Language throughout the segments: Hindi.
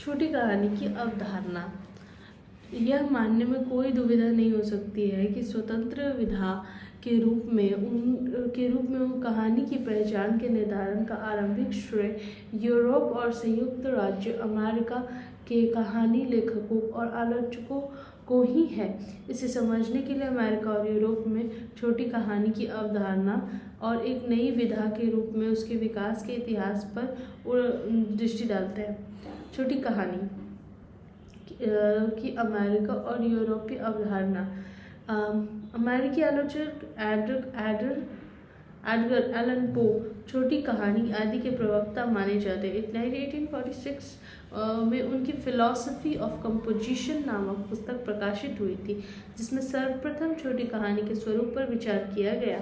छोटी कहानी की अवधारणा। यह मानने में कोई दुविधा नहीं हो सकती है कि स्वतंत्र विधा के रूप में वो कहानी की पहचान के निर्धारण का आरंभिक श्रेय यूरोप और संयुक्त राज्य अमेरिका के कहानी लेखकों और आलोचकों को ही है। इसे समझने के लिए अमेरिका और यूरोप में छोटी कहानी की अवधारणा और एक नई विधा के रूप में उसके विकास के इतिहास पर दृष्टि डालते हैं। छोटी कहानी की अमेरिका और यूरोपीय अवधारणा। अमेरिकी आलोचक एडगर एलन पो छोटी कहानी आदि के प्रवक्ता माने जाते हैं। 1846 में उनकी फिलॉसफी ऑफ कंपोजिशन नामक पुस्तक प्रकाशित हुई थी, जिसमें सर्वप्रथम छोटी कहानी के स्वरूप पर विचार किया गया।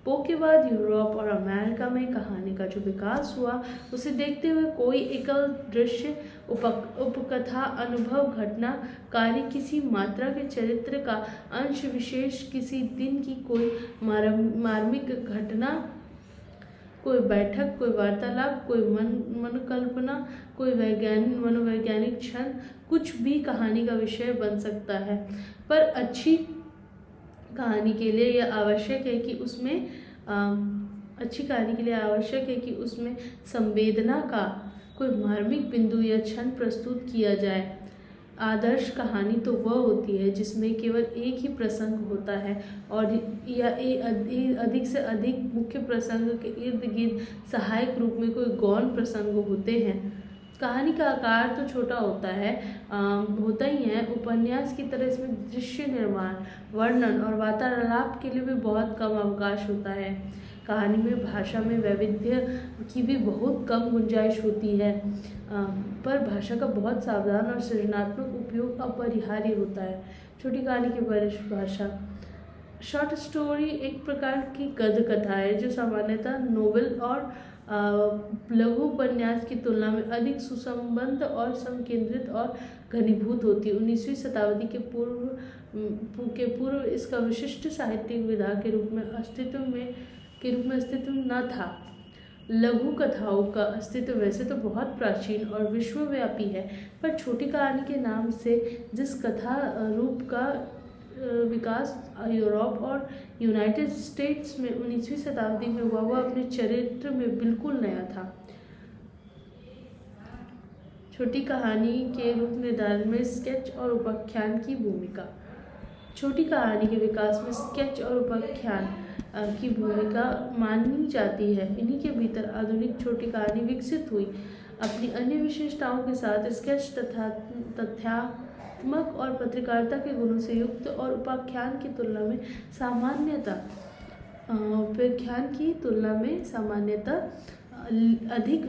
पो के बाद यूरोप और अमेरिका में कहानी का जो विकास हुआ, उसे देखते हुए कोई एकल दृश्य, उपकथा, अनुभव, घटना, कार्य, किसी मात्रा के चरित्र का अंश विशेष, किसी दिन की कोई मार्मिक घटना, कोई बैठक, कोई वार्तालाप, कोई मनोकल्पना, कोई मनोवैज्ञानिक क्षण, कुछ भी कहानी का विषय बन सकता है। पर अच्छी कहानी के लिए यह आवश्यक है कि उसमें संवेदना का कोई मार्मिक बिंदु या क्षण प्रस्तुत किया जाए। आदर्श कहानी तो वह होती है जिसमें केवल एक ही प्रसंग होता है और या अधिक से अधिक मुख्य प्रसंग के इर्द गिर्द सहायक रूप में कोई गौण प्रसंग होते हैं। कहानी का आकार तो छोटा होता ही है। उपन्यास की तरह इसमें दृश्य निर्माण, वर्णन और वार्तालाप के लिए भी बहुत कम अवकाश होता है। कहानी में भाषा में वैविध्य की भी बहुत कम गुंजाइश होती है, पर भाषा का बहुत सावधान और सृजनात्मक उपयोग अपरिहार्य होता है। छोटी कहानी की परिभाषा। शॉर्ट स्टोरी एक प्रकार की गद्य कथा है जो सामान्यतः नोवेल और लघु उपन्यास की तुलना में अधिक सुसंबद्ध और संकेंद्रित और घनीभूत होती है। 19वीं शताब्दी के पूर्व इसका विशिष्ट साहित्यिक विधा के रूप में अस्तित्व न था। लघु कथाओं का अस्तित्व वैसे तो बहुत प्राचीन और विश्वव्यापी है, पर छोटी कहानी के नाम से जिस कथा रूप का विकास यूरोप और यूनाइटेड स्टेट्स में 19वीं शताब्दी में हुआ, वह अपने चरित्र में बिल्कुल नया था। छोटी कहानी के रूप निर्धारण में स्केच और उपाख्यान की भूमिका। छोटी कहानी के विकास में स्केच और उपाख्यान की भूमिका मानी जाती है। इन्हीं के भीतर आधुनिक छोटी कहानी विकसित हुई। अपनी अन्य विशेषताओं के साथ स्केच तथ्यात्मक और पत्रकारिता के गुणों से युक्त और उपाख्यान की तुलना में सामान्यतः अधिक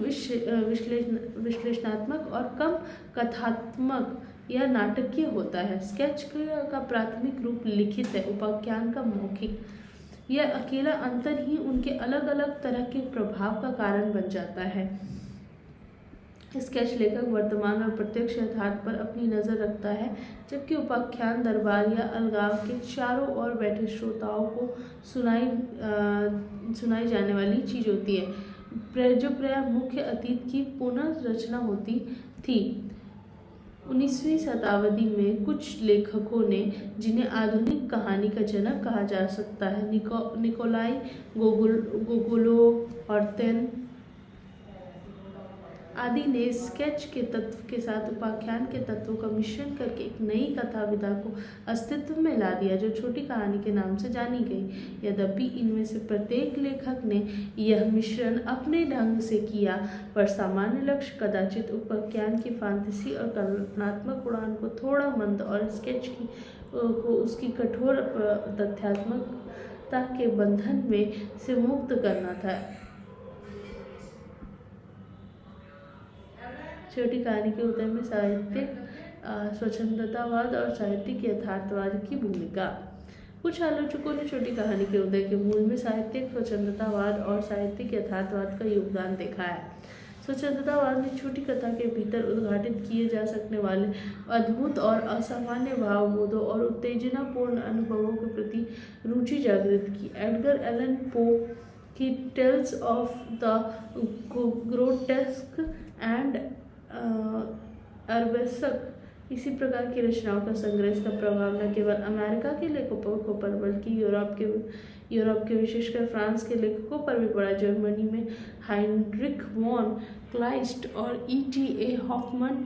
विश्लेषणात्मक और कम कथात्मक या नाटकीय होता है। स्केच का प्राथमिक रूप लिखित है, उपाख्यान का मौखिक। यह अकेला अंतर ही उनके अलग अलग तरह के प्रभाव का कारण बन जाता है। स्केच लेखक वर्तमान और प्रत्यक्ष यथार्थ पर अपनी नज़र रखता है, जबकि उपाख्यान दरबार या अलगाव के चारों ओर बैठे श्रोताओं को सुनाई जाने वाली चीज होती है, जो प्रायः मुख्य अतीत की पुनर्रचना होती थी। 19वीं शताब्दी में कुछ लेखकों ने, जिन्हें आधुनिक कहानी का जनक कहा जा सकता है, निकोलाई गोगोलोव, ऑर्थेन आदि ने स्केच के तत्व के साथ उपाख्यान के तत्वों का मिश्रण करके एक नई कथा विधा को अस्तित्व में ला दिया, जो छोटी कहानी के नाम से जानी गई। यद्यपि इनमें से प्रत्येक लेखक ने यह मिश्रण अपने ढंग से किया, पर सामान्य लक्ष्य कदाचित उपाख्यान की फैंटेसी और कल्पनात्मक उड़ान को थोड़ा मंद और स्केच को उसकी कठोर तथ्यात्मकता के बंधन में से मुक्त करना था। छोटी कहानी के उदय में साहित्यिक स्वच्छंदतावाद और साहित्यिक यथार्थवाद की भूमिका। कुछ आलोचकों ने छोटी कहानी के उदय के मूल में साहित्यिक स्वच्छंदतावाद और साहित्यिक यथार्थवाद का योगदान देखा है। स्वच्छंदतावाद में छोटी कथा के भीतर उद्घाटित किए जा सकने वाले अद्भुत और असामान्य भावबोधों और उत्तेजनापूर्ण अनुभवों के प्रति रुचि जागृत की। एडगर एलन पो की Tales of the Grotesque and Arabesque इसी प्रकार की रचनाओं का संग्रह। इसका प्रभाव न केवल अमेरिका के लेखकों पर बल्कि यूरोप के विशेषकर फ्रांस के लेखकों पर भी पड़ा। जर्मनी में हाइनरिक वॉन क्लाइस्ट और E.T.A. हॉफमन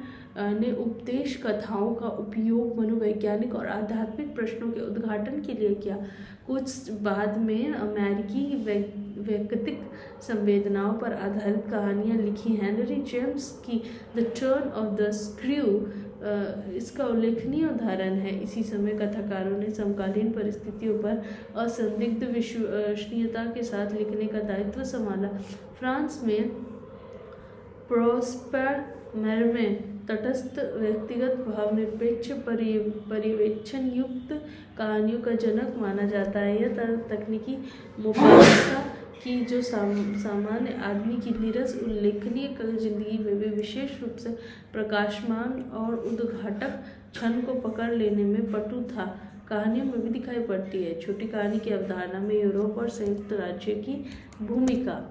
ने उपदेश कथाओं का उपयोग मनोवैज्ञानिक और आध्यात्मिक प्रश्नों के उद्घाटन के लिए किया। कुछ बाद में अमेरिकी वैयक्तिक संवेदनाओं पर आधारित कहानियाँ लिखी। हेनरी जेम्स की the turn off the screw इसका उल्लेखनीय उदाहरण है। इसी समय कथाकारों ने समकालीन परिस्थितियों पर असंदिग्ध विश्वसनीयता के साथ लिखने का दायित्व संभाला। फ्रांस में प्रॉस्पर मेरमे तटस्थ व्यक्तिगत भावनिरपेक्ष पर्यवेक्षण युक्त कहानियों का जनक माना जाता है। यह तकनीकी मोपासा की जो सामान्य आदमी की नीरस उल्लेखनीय जिंदगी में भी विशेष रूप से प्रकाशमान और उद्घाटक क्षण को पकड़ लेने में पटु था, कहानियों में भी दिखाई पड़ती है। छोटी कहानी की अवधारणा में यूरोप और संयुक्त राज्य की भूमिका।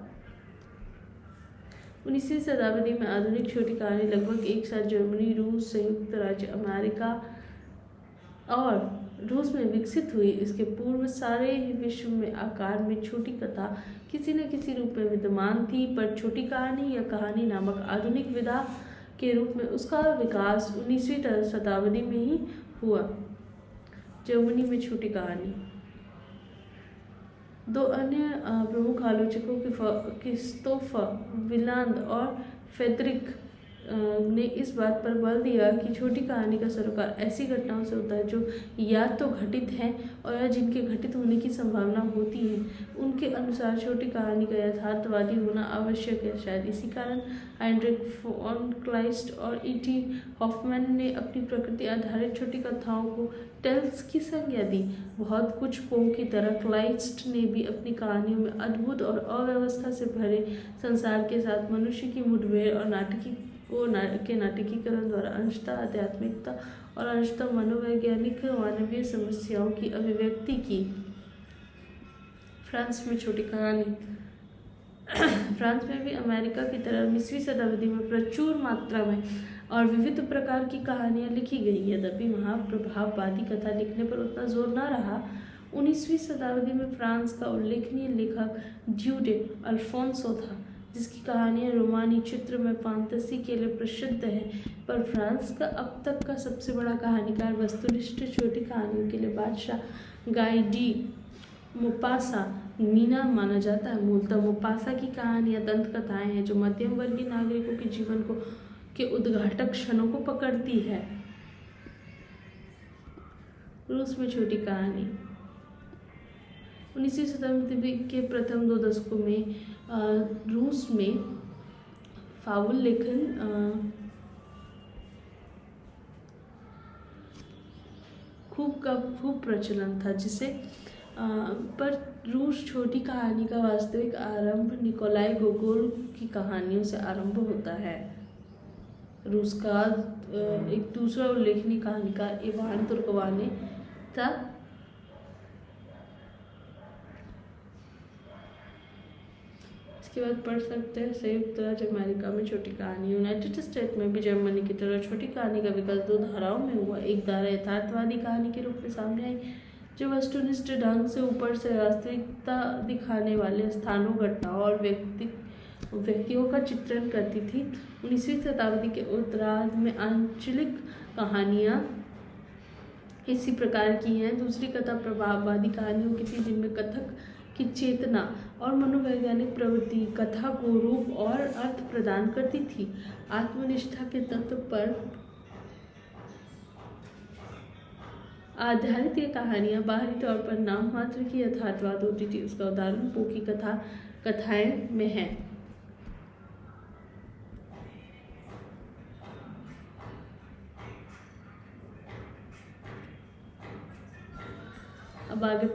19वीं शताब्दी में आधुनिक छोटी कहानी लगभग एक साथ जर्मनी, रूस, संयुक्त राज्य अमेरिका और रूस में विकसित हुई। इसके पूर्व सारे ही विश्व में आकार में छोटी कथा किसी न किसी रूप में विद्यमान थी, पर छोटी कहानी या कहानी नामक आधुनिक विधा के रूप में उसका विकास 19वीं शताब्दी में ही हुआ। जर्मनी में छोटी कहानी। दो अन्य प्रमुख आलोचकों क्रिस्तोफर विलांद और फ्रेडरिक ने इस बात पर बल दिया कि छोटी कहानी का सरोकार ऐसी घटनाओं से होता है जो या तो घटित हैं और या जिनके घटित होने की संभावना होती है। उनके अनुसार छोटी कहानी का यथार्थवादी होना आवश्यक है। शायद इसी कारण हाइनरिक वॉन क्लाइस्ट और E.T. हॉफमैन ने अपनी प्रकृति आधारित छोटी कथाओं को टेल्स की संज्ञा दी। बहुत कुछ पो की तरह क्लाइस्ट ने भी अपनी कहानियों में अद्भुत और अव्यवस्था से भरे संसार के साथ मनुष्य की मुठभेड़ और नाटकीकरण द्वारा अंशतः आध्यात्मिकता और अंशतः मनोवैज्ञानिक मानवीय समस्याओं की अभिव्यक्ति की। फ्रांस में छोटी कहानी। फ्रांस में भी अमेरिका की तरह 19वीं शताब्दी में प्रचुर मात्रा में और विविध प्रकार की कहानियाँ लिखी गई। यद्यपि वहाँ प्रभाववादी कथा लिखने पर उतना जोर न रहा। 19वीं शताब्दी में फ्रांस का उल्लेखनीय लेखक ड्यूडे अल्फोंसो था, जिसकी कहानियाँ रोमानी चित्र में फैंटेसी के लिए प्रसिद्ध है। पर फ्रांस का अब तक का सबसे बड़ा कहानीकार वस्तुनिष्ठ छोटी कहानियों के लिए बादशाह गाय डी मोपासा मीना माना जाता है। मूलतः मोपासा की कहानियाँ दंत कथाएं हैं जो मध्यम वर्गीय नागरिकों के जीवन के उद्घाटक क्षणों को पकड़ती है। रूस में छोटी कहानी। 19वीं शताब्दी के प्रथम 2 दशकों में रूस में फाउल लेखन खूब प्रचलन था, जिसे पर रूस छोटी कहानी का वास्तविक आरंभ निकोलाई गोगोल की कहानियों से आरंभ होता है। रूस का एक दूसरा उल्लेखनीय कहानीकार इवान तुर्गवाने था। इसके बाद पढ़ सकते हैं संयुक्त राज्य अमेरिका में छोटी कहानी। यूनाइटेड स्टेट में भी जर्मनी की तरह छोटी कहानी का विकास 2 धाराओं में हुआ। एक धारा यथार्थवादी कहानी के रूप में सामने आई, जो वस्तुनिष्ठ ढंग से ऊपर से वास्तविकता दिखाने वाले स्थानों, घटनाओं और व्यक्तियों का चित्रण करती थी। 19वीं शताब्दी के उत्तरार्ध में आंचलिक कहानियाँ इसी प्रकार की हैं। दूसरी कथा प्रभाववादी कहानियों की थी, जिनमें कथक की चेतना और मनोवैज्ञानिक प्रवृत्ति कथा को रूप और अर्थ प्रदान करती थी। आत्मनिष्ठा के तत्व पर आधारित ये कहानियाँ बाहरी तौर पर नाम मात्र की यथार्थवाद होती थी। उसका उदाहरण पो की कथाएं में है। अब आगे